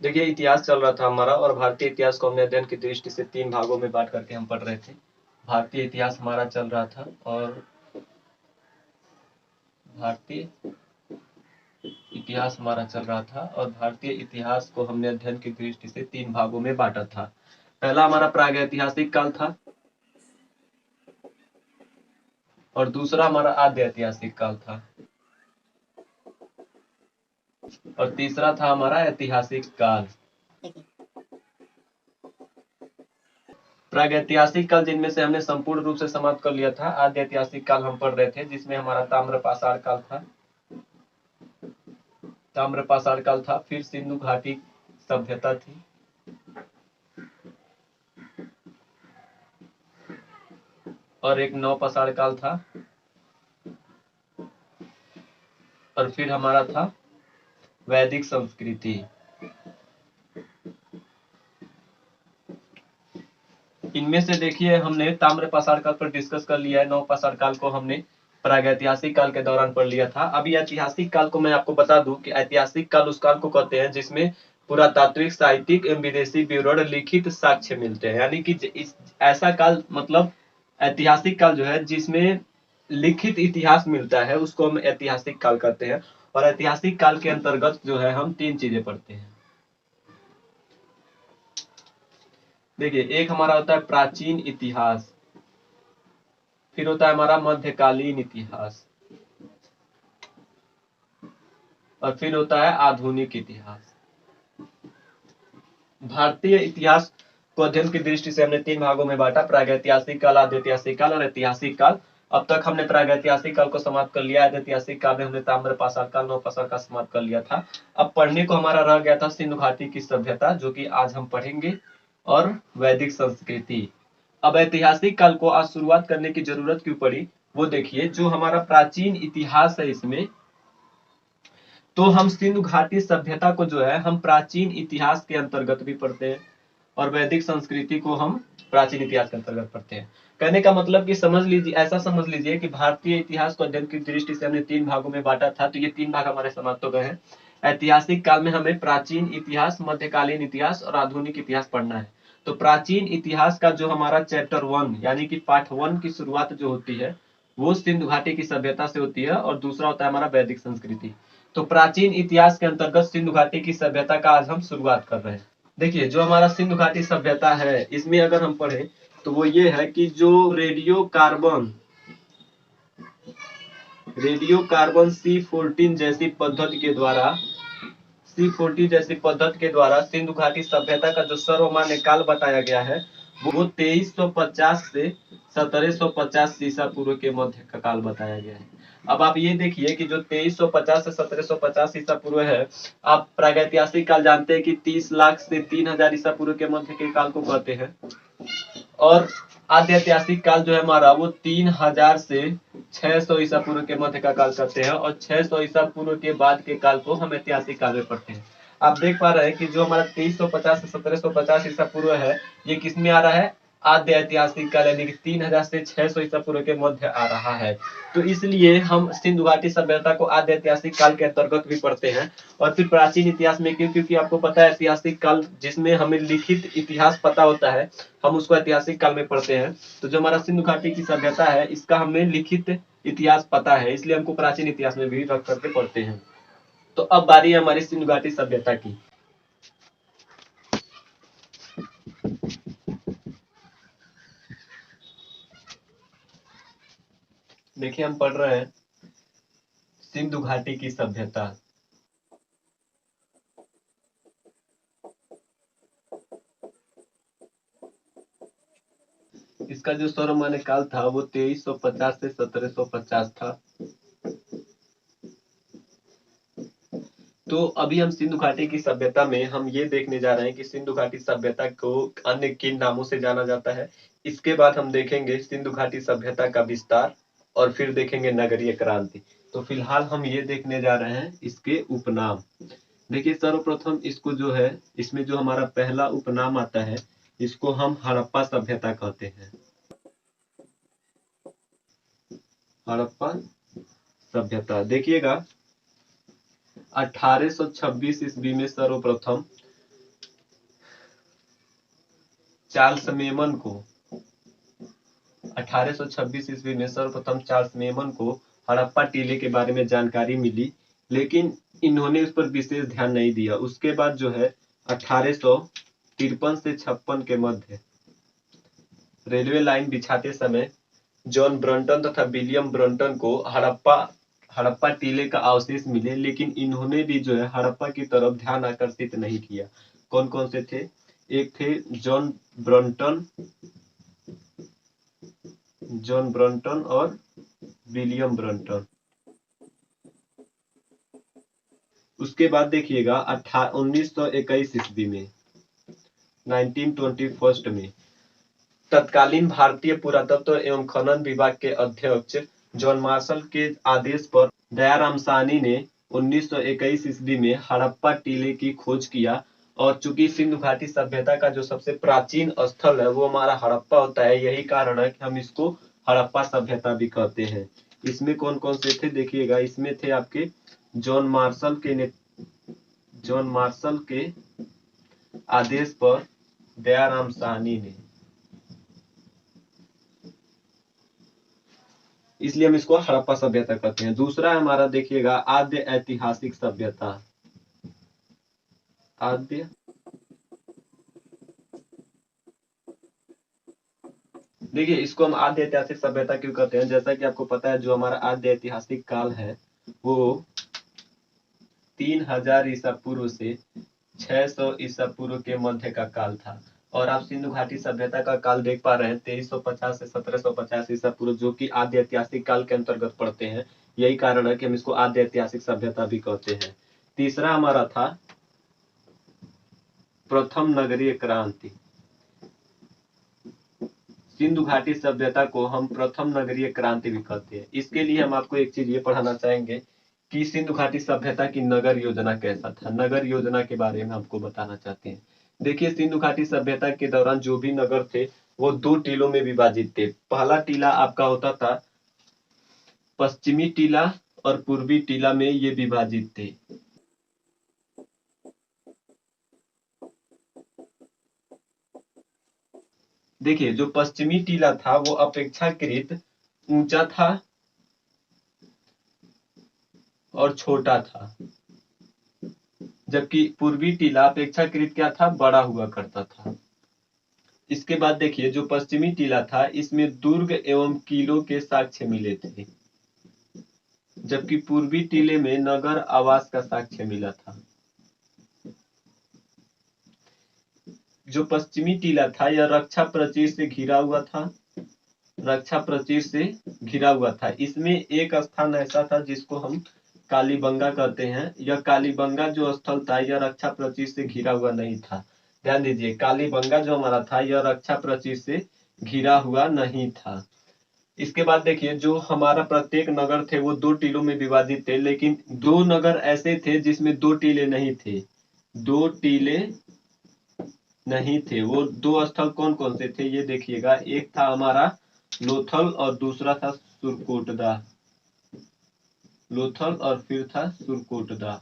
देखिए इतिहास चल रहा था हमारा, और भारतीय इतिहास को हमने अध्ययन की दृष्टि से 3 भागों में बाँट करके हम पढ़ रहे थे। भारतीय इतिहास हमारा चल रहा था, और भारतीय इतिहास हमारा चल रहा था और भारतीय इतिहास को हमने अध्ययन की दृष्टि से 3 भागों में बाँटा था। पहला हमारा प्रागैतिहासिक काल था, और दूसरा हमारा आद्य ऐतिहासिक काल था, और तीसरा था हमारा ऐतिहासिक काल। प्रागैतिहासिक काल जिनमें से हमने संपूर्ण रूप से समाप्त कर लिया था। आद्य ऐतिहासिक काल हम पढ़ रहे थे, जिसमें हमारा ताम्र पाषाण काल था। ताम्र पाषाण काल था, फिर सिंधु घाटी सभ्यता थी, और एक नव पाषाण काल था, और फिर हमारा था वैदिक संस्कृति। इनमें से देखिए हमने ताम्र पाषाण काल पर डिस्कस कर लिया है, नव पाषाण काल को हमने प्रागैतिहासिक काल के दौरान पढ़ लिया था। अभी ऐतिहासिक काल को मैं आपको बता दूं कि ऐतिहासिक काल उस काल को कहते हैं जिसमें पुरातात्विक, साहित्यिक एवं विदेशी विवरण, लिखित साक्ष्य मिलते हैं। यानी कि ऐसा काल, मतलब ऐतिहासिक काल जो है जिसमें लिखित इतिहास मिलता है, उसको हम ऐतिहासिक काल कहते हैं। और ऐतिहासिक काल के अंतर्गत जो है हम 3 चीजें पढ़ते हैं। देखिए, एक हमारा होता है प्राचीन इतिहास, फिर होता है हमारा मध्यकालीन इतिहास, और फिर होता है आधुनिक इतिहास। भारतीय इतिहास को अध्ययन की दृष्टि से हमने 3 भागों में बांटा, प्रागैतिहासिक काल, आद्य ऐतिहासिक काल और ऐतिहासिक काल। अब तक हमने प्रागैतिहासिक काल को समाप्त कर लिया। आद्य ऐतिहासिक काल में हमने ताम्र पाषाण काल, नव पाषाण काल समाप्त कर लिया था। अब पढ़ने को हमारा रह गया था सिंधु घाटी की सभ्यता, जो कि आज हम पढ़ेंगे, और वैदिक संस्कृति। अब ऐतिहासिक काल को आज शुरुआत करने की जरूरत क्यों पड़ी, वो देखिए। जो हमारा प्राचीन इतिहास है, इसमें तो हम सिंधु घाटी सभ्यता को जो है हम प्राचीन इतिहास के अंतर्गत भी पढ़ते हैं, और वैदिक संस्कृति को हम प्राचीन इतिहास के अंतर्गत पढ़ते हैं। कहने का मतलब कि समझ लीजिए, ऐसा समझ लीजिए कि भारतीय इतिहास को अध्ययन की दृष्टि से हमने 3 भागों में बांटा था, तो ये 3 भाग हमारे समाप्त हो गए हैं। ऐतिहासिक काल में हमें प्राचीन इतिहास, मध्यकालीन इतिहास और आधुनिक इतिहास पढ़ना है। तो प्राचीन इतिहास का जो हमारा चैप्टर 1 यानी कि पार्ट 1 की शुरुआत जो होती है, वो सिंधु घाटी की सभ्यता से होती है, और दूसरा होता है हमारा वैदिक संस्कृति। तो प्राचीन इतिहास के अंतर्गत सिंधु घाटी की सभ्यता का आज हम शुरुआत कर रहे हैं। देखिए, जो हमारा सिंधु घाटी सभ्यता है, इसमें अगर हम पढ़े तो वो ये है कि जो रेडियो कार्बन C14 जैसी पद्धति के द्वारा सिंधु घाटी सभ्यता का जो सर्वमान्य काल बताया गया है, वो 2350 से 1750 ईसा पूर्व के मध्य का काल बताया गया है। अब आप ये देखिए कि जो 2350 से 1750 ईसा पूर्व है, आप प्रागैतिहासिक काल जानते हैं कि 30 लाख से 3000 ईसा पूर्व के मध्य के काल को कहते हैं, और आद्य ऐतिहासिक काल जो है हमारा, वो 3000 से 600 ईसा पूर्व के मध्य का काल कहते हैं, और 600 ईसा पूर्व के बाद के काल को हम ऐतिहासिक काल में पढ़ते हैं। आप देख पा रहे हैं कि जो हमारा 2350 से 1750 ईसा पूर्व है, ये किस में आ रहा है, आद्य ऐतिहासिक काल, यानी कि 3000 से 600 ईसा पूर्व के मध्य आ रहा है। तो इसलिए हम सिंधु घाटी सभ्यता को आद्य ऐतिहासिक काल के अंतर्गत भी पढ़ते हैं। और फिर प्राचीन इतिहास में क्यों, क्योंकि आपको पता है ऐतिहासिक काल जिसमें हमें लिखित इतिहास पता होता है, हम उसको ऐतिहासिक काल में पढ़ते हैं। तो जो हमारा सिंधु घाटी की सभ्यता है, इसका हमें लिखित इतिहास पता है, इसलिए हमको प्राचीन इतिहास में भी रख करके पढ़ते हैं। तो अब बारी है हमारी सिंधु घाटी सभ्यता की। देखिए, हम पढ़ रहे हैं सिंधु घाटी की सभ्यता। इसका जो सर्वमान्य काल था वो 2350 से 1750 था। तो अभी हम सिंधु घाटी की सभ्यता में हम ये देखने जा रहे हैं कि सिंधु घाटी सभ्यता को अन्य किन नामों से जाना जाता है। इसके बाद हम देखेंगे सिंधु घाटी सभ्यता का विस्तार, और फिर देखेंगे नगरीय क्रांति। तो फिलहाल हम ये देखने जा रहे हैं इसके उपनाम। देखिए, सर्वप्रथम इसको जो है, इसमें जो हमारा पहला उपनाम आता है, इसको हम हड़प्पा सभ्यता कहते हैं। हड़प्पा सभ्यता, देखिएगा 1826 ईस्वी में सर्वप्रथम चार्ल्स मेमन को 1826 ईस्वी में सर्वप्रथम चार्ल्स मेमन को हड़प्पा टीले के बारे में जानकारी मिली, लेकिन इन्होंने उस पर विशेष ध्यान नहीं दिया। उसके बाद जो है 1853 से 56 के मध्य रेलवे लाइन बिछाते समय जॉन ब्रंटन तथा विलियम ब्रंटन को हड़प्पा टीले का अवशेष मिले, लेकिन इन्होंने भी जो है हड़प्पा की तरफ ध्यान आकर्षित नहीं किया। कौन कौन से थे? एक थे जॉन ब्रंटन और विलियम ब्रंटन। उसके बाद देखिएगा 1921 ईस्वी में 1921 में तत्कालीन भारतीय पुरातत्व एवं खनन विभाग के अध्यक्ष जॉन मार्शल के आदेश पर दयाराम साहनी ने 1921 ईस्वी में हड़प्पा टीले की खोज किया। और चूंकि सिंधु घाटी सभ्यता का जो सबसे प्राचीन स्थल है वो हमारा हड़प्पा होता है, यही कारण है कि हम इसको हड़प्पा सभ्यता भी कहते हैं। इसमें कौन कौन से थे देखिएगा, इसमें थे आपके जॉन मार्शल के आदेश पर दयाराम साहनी ने, इसलिए हम इसको हड़प्पा सभ्यता कहते हैं। दूसरा हमारा देखिएगा आद्य ऐतिहासिक सभ्यता। आद्य देखिए इसको हम आद्य ऐतिहासिक सभ्यता क्यों कहते हैं, जैसा कि आपको पता है जो हमारा आद्य ऐतिहासिक काल है वो 3000 ईसा पूर्व से 600 ईसा पूर्व के मध्य का काल था। और आप सिंधु घाटी सभ्यता का काल देख पा रहे हैं 2350 से 1750 ईसा पूर्व, जो कि आद्य ऐतिहासिक काल के अंतर्गत पड़ते हैं। यही कारण है कि हम इसको आद्य ऐतिहासिक सभ्यता भी कहते हैं। तीसरा हमारा था प्रथम नगरीय क्रांति। सिंधु घाटी सभ्यता को हम प्रथम नगरीय क्रांति भी कहते हैं। इसके लिए हम आपको एक चीज ये पढ़ाना चाहेंगे कि सिंधु घाटी सभ्यता की नगर योजना कैसा था। नगर योजना के बारे में आपको बताना चाहते हैं। देखिए सिंधु घाटी सभ्यता के दौरान जो भी नगर थे वो 2 टीलों में विभाजित थे। पहला टीला आपका होता था पश्चिमी टीला और पूर्वी टीला में ये विभाजित थे। देखिए जो पश्चिमी टीला था वो अपेक्षाकृत ऊंचा था और छोटा था, जबकि पूर्वी टीला अपेक्षाकृत क्या था, बड़ा हुआ करता था। इसके बाद देखिए जो पश्चिमी टीला था इसमें दुर्ग एवं किलों के साक्ष्य मिले थे, जबकि पूर्वी टीले में नगर आवास का साक्ष्य मिला था। जो पश्चिमी टीला था यह रक्षा प्राचीर से घिरा हुआ था, इसमें एक स्थान ऐसा था जिसको हम कालीबंगा कहते हैं। यह कालीबंगा जो स्थल था यह रक्षा प्राचीर से घिरा हुआ नहीं था। ध्यान दीजिए कालीबंगा जो हमारा था यह रक्षा प्राचीर से घिरा हुआ नहीं था। इसके बाद देखिए जो हमारा प्रत्येक नगर थे वो 2 टीलों में विभाजित थे, लेकिन 2 नगर ऐसे थे जिसमें 2 टीले नहीं थे। 2 टीले नहीं थे। वो 2 स्थल कौन कौन से थे ये देखिएगा, एक था हमारा लोथल और दूसरा था सुरकोटदा। लोथल और फिर था सुरकोटदा।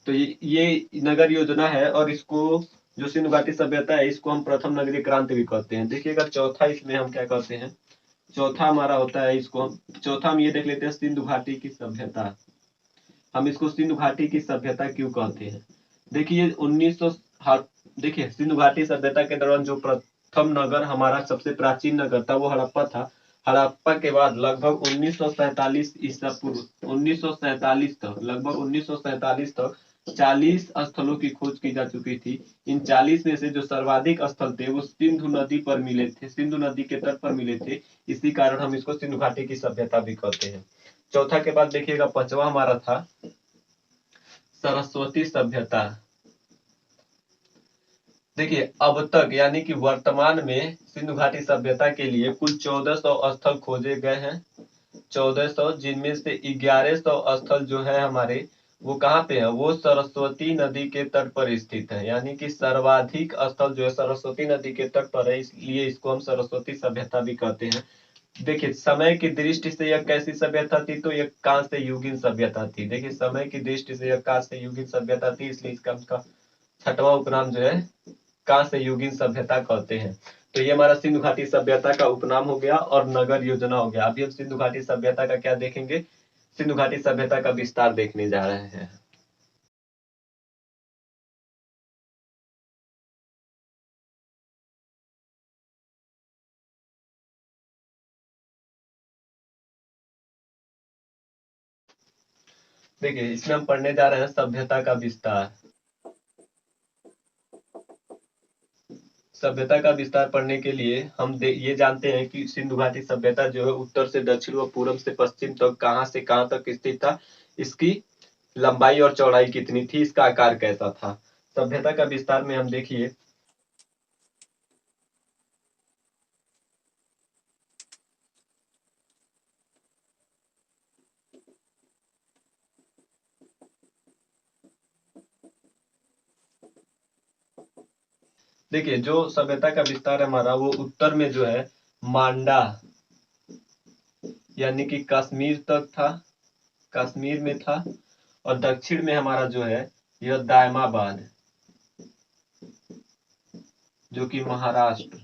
तो ये नगर योजना है और इसको जो सिंधु घाटी सभ्यता है इसको हम प्रथम नगरीय क्रांति भी कहते हैं। देखिएगा चौथा इसमें हम क्या कहते हैं, चौथा हमारा होता है चौथा हम ये देख लेते हैं सिंधु घाटी की सभ्यता। हम इसको सिंधु घाटी की सभ्यता क्यों कहते हैं, देखिए 1900 देखिए सिंधु घाटी सभ्यता के दौरान जो प्रथम नगर हमारा सबसे प्राचीन नगर था वो हड़प्पा था। हड़प्पा के बाद लगभग 1947 ईसा पूर्व 1947 तक लगभग 1947 तक 40 स्थलों की खोज की जा चुकी थी। इन 40 में से जो सर्वाधिक स्थल थे वो सिंधु नदी पर मिले थे, सिंधु नदी के तट पर मिले थे। इसी कारण हम इसको सिंधु घाटी की सभ्यता भी कहते हैं। चौथा के बाद देखिएगा पांचवा हमारा था सरस्वती सभ्यता। देखिए अब तक यानी कि वर्तमान में सिंधु घाटी सभ्यता के लिए कुल 1400 स्थल खोजे गए हैं। 1400 जिनमें से 1100 स्थल जो है हमारे वो कहाँ पे है, वो सरस्वती नदी के तट पर स्थित है। यानी कि सर्वाधिक स्थल जो है सरस्वती नदी के तट पर है, इसलिए इसको हम सरस्वती सभ्यता भी कहते हैं। देखिए समय की दृष्टि से यह कैसी सभ्यता थी, तो यह कांस्य युगीन सभ्यता थी। देखिए समय की दृष्टि से यह कांस्य युगीन सभ्यता थी, इसलिए इसका छठवां उपनाम जो है कांस्य युगीन सभ्यता कहते हैं। तो ये हमारा सिंधु घाटी सभ्यता का उपनाम हो गया और नगर योजना हो गया। अभी हम सिंधु घाटी सभ्यता का क्या देखेंगे, सिंधु घाटी सभ्यता का विस्तार देखने जा रहे हैं। देखिए इसमें हम पढ़ने जा रहे हैं सभ्यता का विस्तार। सभ्यता का विस्तार पढ़ने के लिए हम ये जानते हैं कि सिंधु घाटी सभ्यता जो है उत्तर से दक्षिण व पूर्व से पश्चिम तक कहां से कहां तक स्थित था, इसकी लंबाई और चौड़ाई कितनी थी, इसका आकार कैसा था। सभ्यता का विस्तार में हम देखिए देखिए जो सभ्यता का विस्तार है हमारा वो उत्तर में जो है मांडा यानी कि कश्मीर तक था, कश्मीर में था, और दक्षिण में हमारा जो है यह दायमाबाद जो कि महाराष्ट्र,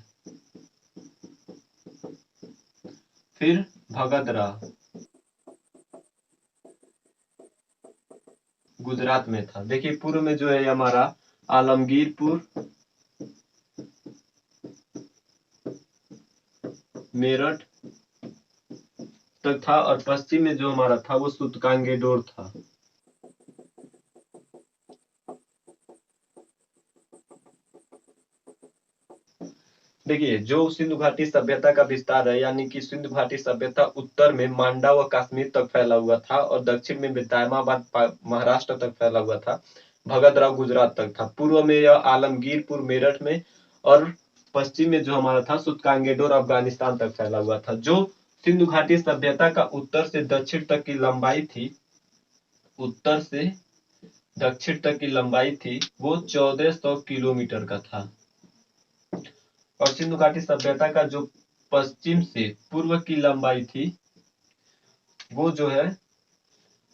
फिर भगदरा गुजरात में था। देखिए पूर्व में जो है हमारा आलमगीरपुर, मेरठ तक था, और पश्चिम में जो हमारा था वो सूतकांगेडोर था। देखिए जो सिंधु घाटी सभ्यता का विस्तार है यानी कि सिंधु घाटी सभ्यता उत्तर में मांडा व कश्मीर तक फैला हुआ था और दक्षिण में दायमाबाद महाराष्ट्र तक फैला हुआ था, भगतराव गुजरात तक था। पूर्व में यह आलमगीरपुर मेरठ में और पश्चिम में जो हमारा था सूतकांगेडोर अफगानिस्तान तक फैला हुआ था। जो सिंधु घाटी सभ्यता का उत्तर से दक्षिण तक की लंबाई थी, उत्तर से दक्षिण तक की लंबाई थी वो 1400 किलोमीटर का था। और सिंधु घाटी सभ्यता का जो पश्चिम से पूर्व की लंबाई थी वो जो है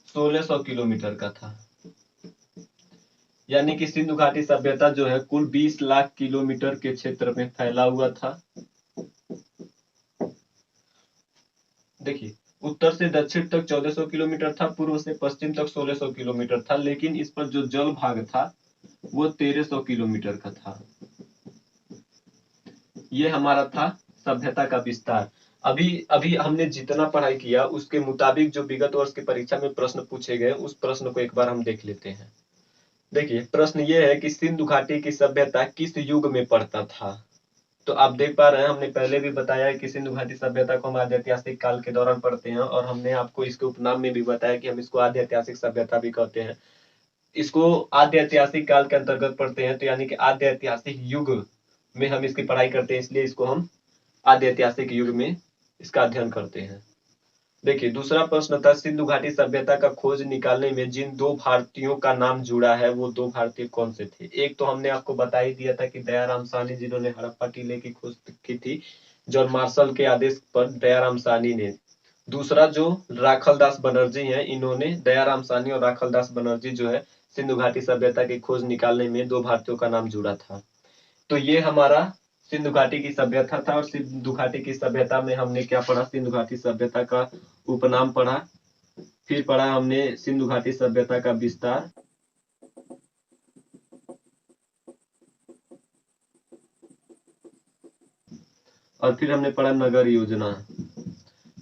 1600 किलोमीटर का था। यानी कि सिंधु घाटी सभ्यता जो है कुल 20 लाख किलोमीटर के क्षेत्र में फैला हुआ था। देखिए उत्तर से दक्षिण तक 1400 किलोमीटर था, पूर्व से पश्चिम तक 1600 किलोमीटर था, लेकिन इस पर जो जल भाग था वो 1300 किलोमीटर का था। ये हमारा था सभ्यता का विस्तार। अभी अभी हमने जितना पढ़ाई किया उसके मुताबिक जो विगत वर्ष की परीक्षा में प्रश्न पूछे गए उस प्रश्न को एक बार हम देख लेते हैं। देखिए प्रश्न ये है कि सिंधु घाटी की सभ्यता किस युग में पड़ता था। तो आप देख पा रहे हैं हमने पहले भी बताया है कि सिंधु घाटी सभ्यता को हम आद्य ऐतिहासिक काल के दौरान पढ़ते हैं, और हमने आपको इसके उपनाम में भी बताया कि हम इसको आद्य ऐतिहासिक सभ्यता भी कहते हैं। इसको आद्य ऐतिहासिक काल के अंतर्गत पढ़ते हैं, तो यानी कि आद्य ऐतिहासिक युग में हम इसकी पढ़ाई करते हैं, इसलिए इसको हम आद्य ऐतिहासिक युग में इसका अध्ययन करते हैं। देखिए दूसरा प्रश्न था सिंधु घाटी सभ्यता का खोज निकालने में जिन दो भारतीयों का नाम जुड़ा है वो दो भारतीय कौन से थे। एक तो हमने आपको बता ही दिया था कि दयाराम साहनी जिन्होंने हड़प्पा टीले की खोज की थी, जॉन मार्शल के आदेश पर दयाराम साहनी ने। दूसरा जो राखलदास बनर्जी हैं, इन्होंने दयाराम साहनी और राखलदास बनर्जी जो है सिंधु घाटी सभ्यता की खोज निकालने में दो भारतीयों का नाम जुड़ा था। तो ये हमारा सिंधु घाटी की सभ्यता था। और सिंधु घाटी की सभ्यता में हमने क्या पढ़ा, सिंधु घाटी सभ्यता का उपनाम पढ़ा, फिर पढ़ा हमने सिंधु घाटी सभ्यता का विस्तार, और फिर हमने पढ़ा नगर योजना।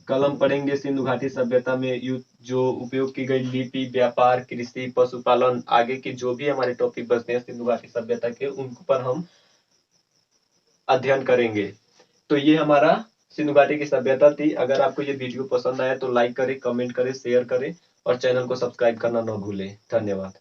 कल हम पढ़ेंगे सिंधु घाटी सभ्यता में जो उपयोग की गई लिपि, व्यापार, कृषि, पशुपालन, आगे के जो भी हमारे टॉपिक बचते हैं सिंधु घाटी सभ्यता के उन पर हम अध्ययन करेंगे। तो ये हमारा सिंधु घाटी की सभ्यता थी। अगर आपको ये वीडियो पसंद आया तो लाइक करें, कमेंट करें, शेयर करें और चैनल को सब्सक्राइब करना न भूलें। धन्यवाद।